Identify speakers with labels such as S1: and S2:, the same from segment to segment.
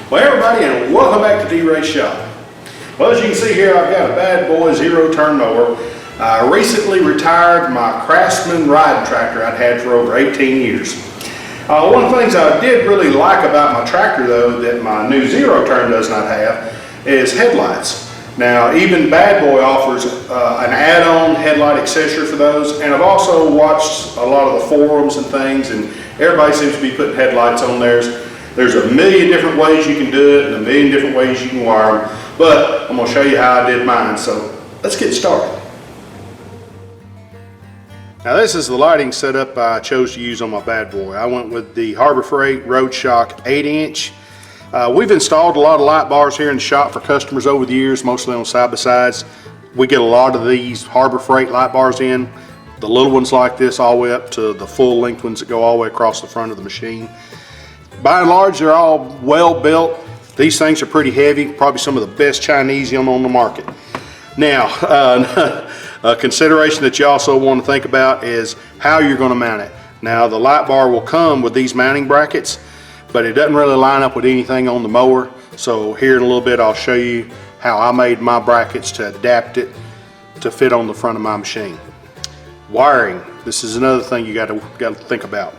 S1: Well, everybody, and welcome back to D-Ray's shop. Well, as you can see here, I've got a bad boy zero-turn mower. I recently retired my Craftsman riding tractor I'd had for over 18 years. One of the things I did really like about my tractor, though, that my new zero-turn does not have, is headlights. Now, even Bad Boy offers an add-on headlight accessory for those, and I've also watched a lot of the forums and things, and everybody seems to be putting headlights on theirs. There's a million different ways you can do it and a million different ways you can wire them, but I'm going to show you how I did mine, so let's get started. Now this is the lighting setup I chose to use on my Bad Boy. I went with the Harbor Freight Road Shock 8-inch. We've installed a lot of light bars here in the shop for customers over the years, mostly on side-by-sides. We get a lot of these Harbor Freight light bars in, the little ones like this all the way up to the full length ones that go all the way across the front of the machine. By and large, they're all well built. These things are pretty heavy, probably some of the best Chinesium on the market. Now, a consideration that you also want to think about is how you're going to mount it. Now, the light bar will come with these mounting brackets, but it doesn't really line up with anything on the mower. So here in a little bit, I'll show you how I made my brackets to adapt it to fit on the front of my machine. Wiring, this is another thing you got to think about.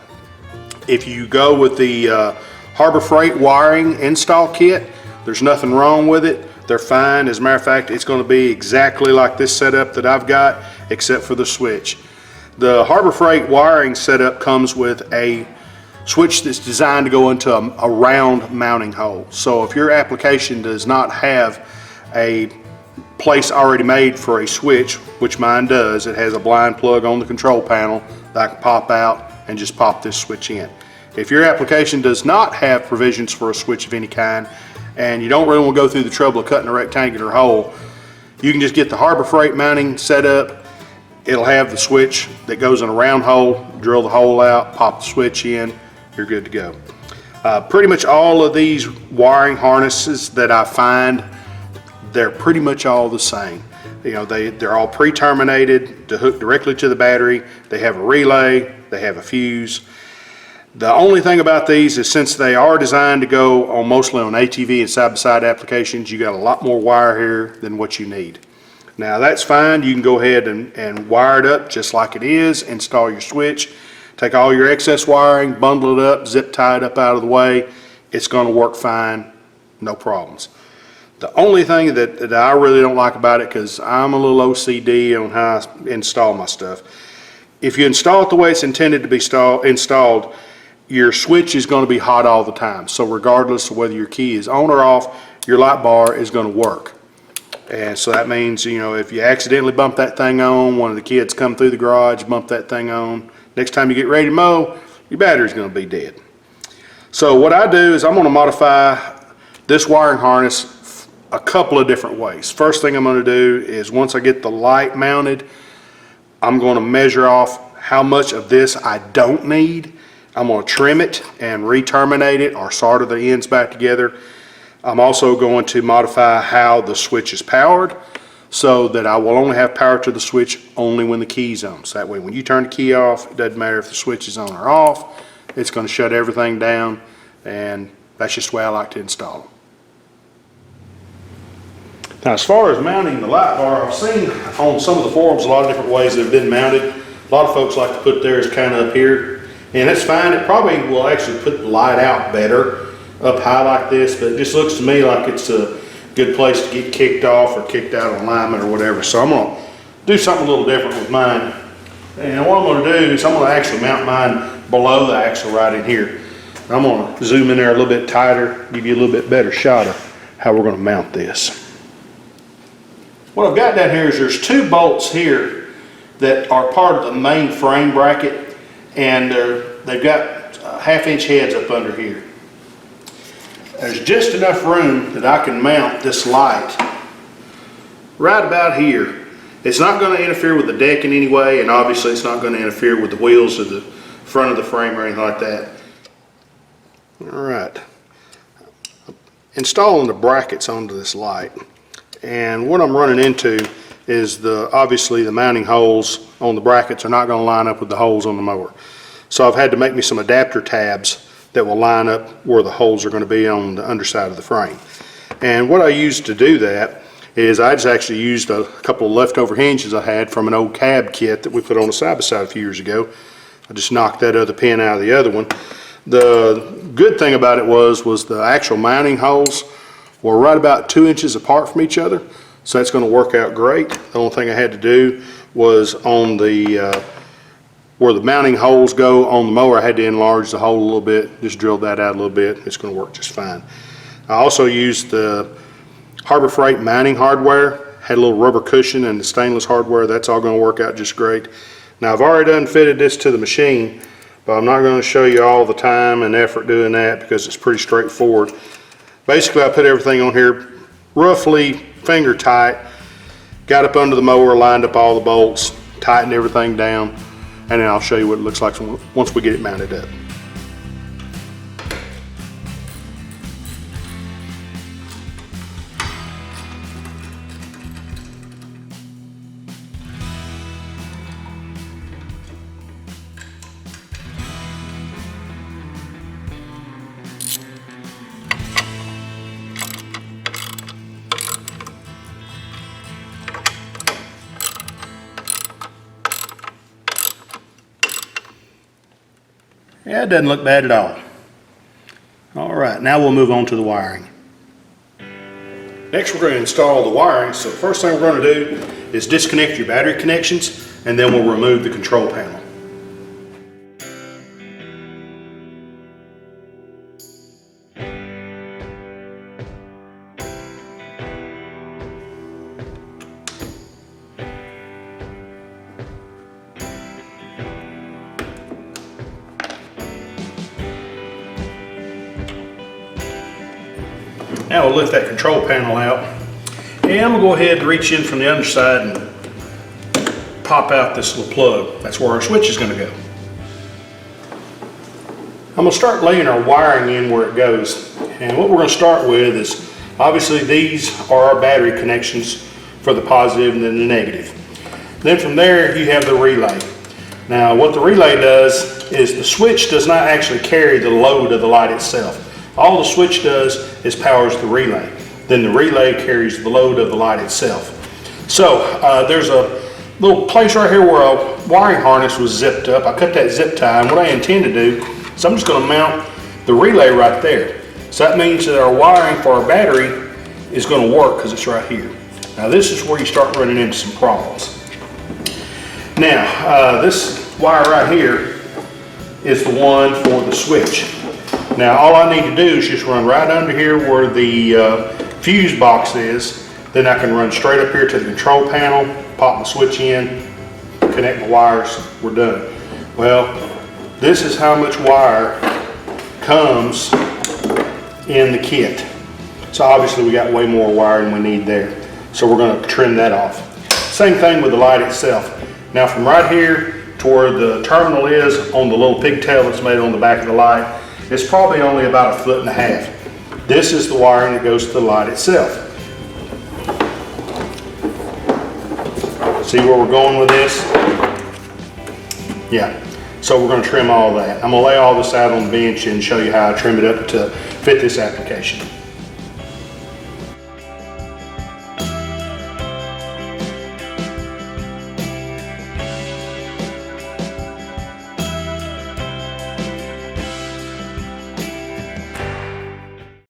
S1: If you go with the Harbor Freight wiring install kit, there's nothing wrong with it. They're fine. As a matter of fact, it's going to be exactly like this setup that I've got, except for the switch. The Harbor Freight wiring setup comes with a switch that's designed to go into a round mounting hole. So if your application does not have a place already made for a switch, which mine does, it has a blind plug on the control panel that I can pop out and just pop this switch in. If your application does not have provisions for a switch of any kind, and you don't really want to go through the trouble of cutting a rectangular hole, you can just get the Harbor Freight mounting set up. It'll have the switch that goes in a round hole, drill the hole out, pop the switch in, you're good to go. Pretty much all of these wiring harnesses that I find, they're pretty much all the same. You know, they're all pre-terminated to hook directly to the battery. They have a relay, they have a fuse. The only thing about these is, since they are designed to go on mostly on ATV and side-by-side applications, you got a lot more wire here than what you need. Now that's fine. You can go ahead and wire it up just like it is, install your switch, take all your excess wiring, bundle it up, zip tie it up out of the way. It's going to work fine, no problems. The only thing that I really don't like about it, because I'm a little OCD on how I install my stuff, if you install it the way it's intended to be installed, your switch is going to be hot all the time. So regardless of whether your key is on or off, your light bar is going to work. And so that means, you know, if you accidentally bump that thing on, one of the kids come through the garage, bump that thing on, next time you get ready to mow, your battery's going to be dead. So what I do is I'm going to modify this wiring harness a couple of different ways. First thing I'm going to do is, once I get the light mounted, I'm going to measure off how much of this I don't need. I'm going to trim it and re-terminate it or solder the ends back together. I'm also going to modify how the switch is powered, so that I will only have power to the switch only when the key's on. So that way when you turn the key off, it doesn't matter if the switch is on or off. It's going to shut everything down, and that's just the way I like to install them. Now, as far as mounting the light bar, I've seen on some of the forums a lot of different ways they've been mounted. A lot of folks like to put theirs kind of up here. And that's fine. It probably will actually put the light out better up high like this, but it just looks to me like it's a good place to get kicked off or kicked out of alignment or whatever. So I'm going to do something a little different with mine. And what I'm going to do is I'm going to actually mount mine below the axle right in here. I'm going to zoom in there a little bit tighter, give you a little bit better shot of how we're going to mount this. What I've got down here is there's two bolts here that are part of the main frame bracket, and they've got half-inch heads up under here. There's just enough room that I can mount this light right about here. It's not going to interfere with the deck in any way, and obviously it's not going to interfere with the wheels or the front of the frame or anything like that. All right, installing the brackets onto this light, and what I'm running into is obviously the mounting holes on the brackets are not going to line up with the holes on the mower. So I've had to make me some adapter tabs that will line up where the holes are going to be on the underside of the frame. And what I used to do that is I just actually used a couple of leftover hinges I had from an old cab kit that we put on the side-by-side a few years ago. I just knocked that other pin out of the other one. The good thing about it was the actual mounting holes were right about 2 inches apart from each other, so that's going to work out great. The only thing I had to do was on the where the mounting holes go on the mower, I had to enlarge the hole a little bit, just drilled that out a little bit. It's going to work just fine. I also used the Harbor Freight mounting hardware, had a little rubber cushion and the stainless hardware. That's all going to work out just great. Now I've already done fitted this to the machine, but I'm not going to show you all the time and effort doing that because it's pretty straightforward. Basically, I put everything on here roughly finger tight, got up under the mower, lined up all the bolts, tightened everything down, and then I'll show you what it looks like once we get it mounted up. Yeah, it doesn't look bad at all. All right, now we'll move on to the wiring. Next we're going to install the wiring. So the first thing we're going to do is disconnect your battery connections, and then we'll remove the control panel. Now we'll lift that control panel out, and I'm going to go ahead and reach in from the underside and pop out this little plug. That's where our switch is going to go. I'm going to start laying our wiring in where it goes, and what we're going to start with is obviously these are our battery connections for the positive and then the negative. Then from there you have the relay. Now what the relay does is the switch does not actually carry the load of the light itself. All the switch does is powers the relay. Then the relay carries the load of the light itself. So there's a little place right here where a wiring harness was zipped up. I cut that zip tie, and what I intend to do is I'm just going to mount the relay right there. So that means that our wiring for our battery is going to work because it's right here. Now this is where you start running into some problems. Now this wire right here is the one for the switch. Now all I need to do is just run right under here where the fuse box is. Then I can run straight up here to the control panel, pop my switch in, connect my wires, we're done. Well, this is how much wire comes in the kit. So obviously we got way more wire than we need there. So we're going to trim that off. Same thing with the light itself. Now from right here to where the terminal is on the little pigtail that's made on the back of the light, it's probably only about 1.5 feet. This is the wiring that goes to the light itself. See where we're going with this? Yeah, so we're going to trim all that. I'm going to lay all this out on the bench and show you how I trim it up to fit this application.